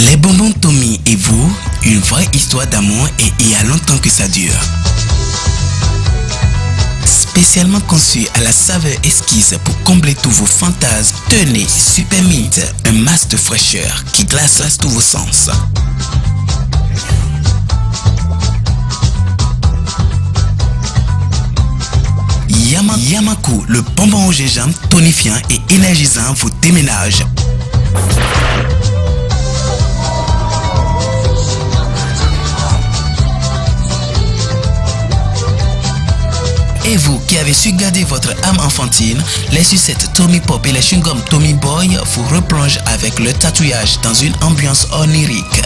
Les bonbons Tommy et vous, une vraie histoire d'amour et il y a longtemps que ça dure. Spécialement conçu à la saveur exquise pour combler tous vos fantasmes, tenez Super Mint, un masque de fraîcheur qui glace tous vos sens. Yamaku, le bonbon au gingembre tonifiant et énergisant vous déménage. Et vous qui avez su garder votre âme enfantine, les sucettes Tommy Pop et les chewing-gums Tommy Boy vous replongent avec le tatouage dans une ambiance onirique.